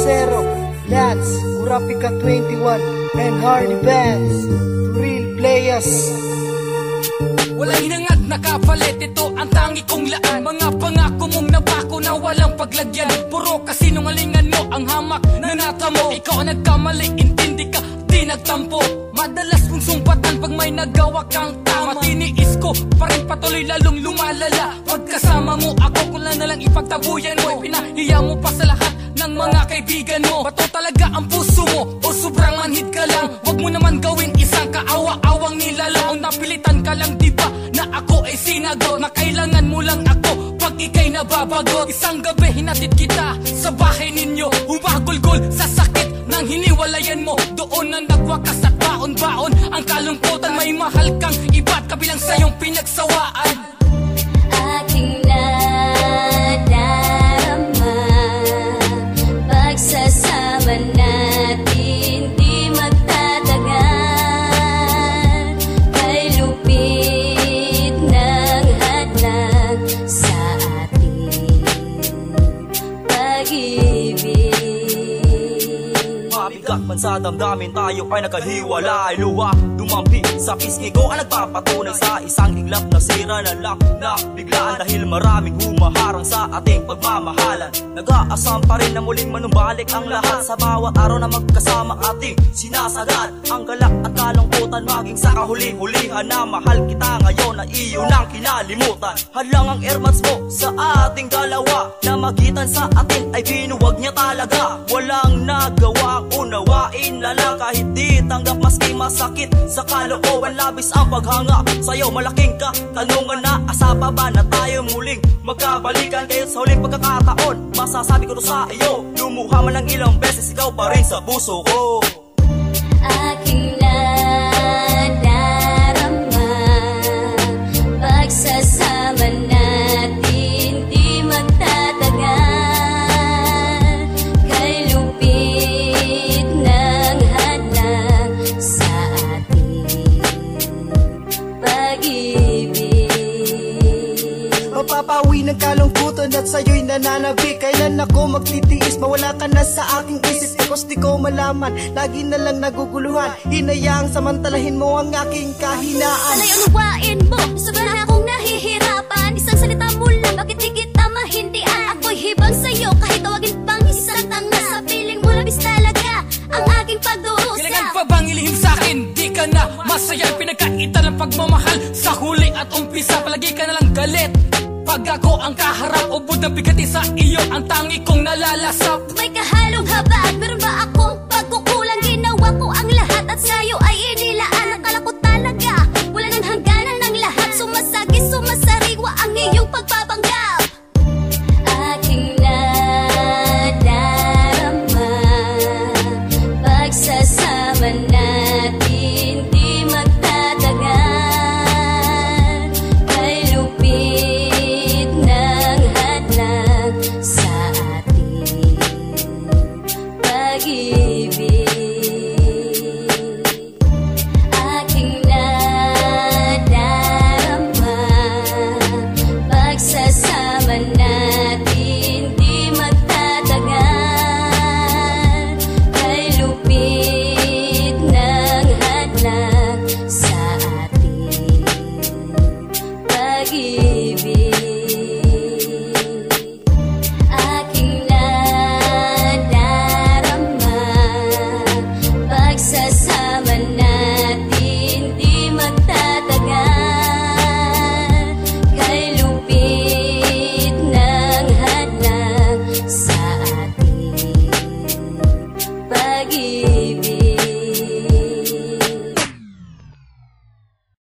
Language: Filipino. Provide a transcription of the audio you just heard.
Zero, Lance, Kurapika 21, and Hardy Bands, real players. Walang hinangad na kapalit, ito ang tangi kong laan. Mga pangako mong nabako na walang paglagyan. Puro kasinungalingan mo ang hamak na natamo. Ikaw ang nagkamali, intindi ka, di nagtampo. Madalas mong sumpatan pag may nagawa kang tama. Tiniis ko, pa rin patuloy lalong lumalala. Pagkasama mo ako, kung lang nalang ipagtabuyan mo. Pinahiya mo pa sa lahat ng mga kaibigan mo. Bato talaga ang puso mo o sobrang manhid ka lang? Wag mo naman gawin isang kaawa-awang nilalang. Napilitan ka lang diba na ako ay sinagot, na kailangan mo lang ako pag ikay nababagot. Isang gabi hinatid kita sa bahay ninyo, humagulgol sa sakit ng hiniwalayan mo. Doon na nagwakas at baon-baon ang kalungkutan. May mahal kang iba't kabilang sa iyong pinagsawaan. Aking nadarama, pagsasama natin di magtatagal. Kay lupit ng hadlang sa ating pag-ibig. Mabigat man sa damdamin, tayo ay nagkahiwalay. Luwa, dumampi sa pisngi ko ang nagpapatunay sa isang iglap na sira na lang na biglaan. Dahil maraming humaharang sa ating pagmamahalan, nag-aasam pa rin na muling manumbalik ang lahat. Sa bawat araw na magkasama ating sinasagad ang galak at kalungkutan. Maging sa kahuli-hulihan na mahal kita ngayon na iyon ang kinalimutan. Hadlang ang airmats mo sa ating dalawa, na magitan sa atin ay binuwag niya talaga. Walang nagawang unawain na lang, kahit di tanggap maski masakit sa kalooban. Labis ang paghanga sa'yo, malaking katanungan na asa pa ba na tayo muling magkabalikan. Kayo sa huling pagkakataon, masasabi ko to sa iyo, lumuha man ng ilang beses, ikaw pa rin sa puso ko. Aking nadarama, pagsasama natin di magtatagal. Kay lupit ng hadlang sa ating pag-ibig. Mapapawi ng kalungkutan at sa'yo'y nananabik. Kailan ako magtitiis, mawala ka na sa aking isip. Tapos di ko malaman, lagi na lang naguguluhan. Hinayaang samantalahin mo ang aking kahinaan. Sana'y unawain mo, sobrang na akong nahihirapan. Isang salita mo lang, bakit di kita mahindian? Ako'y hibang sa'yo, kahit tawagin pang isang tanga. Sa piling mo labis talaga ang aking pag-uusap. Kailangan pa bang ilihim sa'kin? Di ka na masaya, pinagkaitan ng pagmamahal. Sa huli at umpisa, palagi ka nalang galit. Pag ako ang kaharap, ubod ng bigati sa iyo, ang tangi kong nalalasap. May kahalong habag, meron ba akong pagkukulang? Ginawa ko ang lahat at sa'yo ay inilaan. Akala ko talaga, wala nang hangganan ng lahat. Sumasagi, sumasariwa ang iyong pagpapanggap. Aking nadarama, pagsasama natin di magtatagal. Kay lupit ng hadlang sa ating pag-ibig. Aking nadarama, pagsasama natin di magtatagal. Kay lupit ng hadlang sa ating pag-ibig. Aking nadarama, pagsasama natin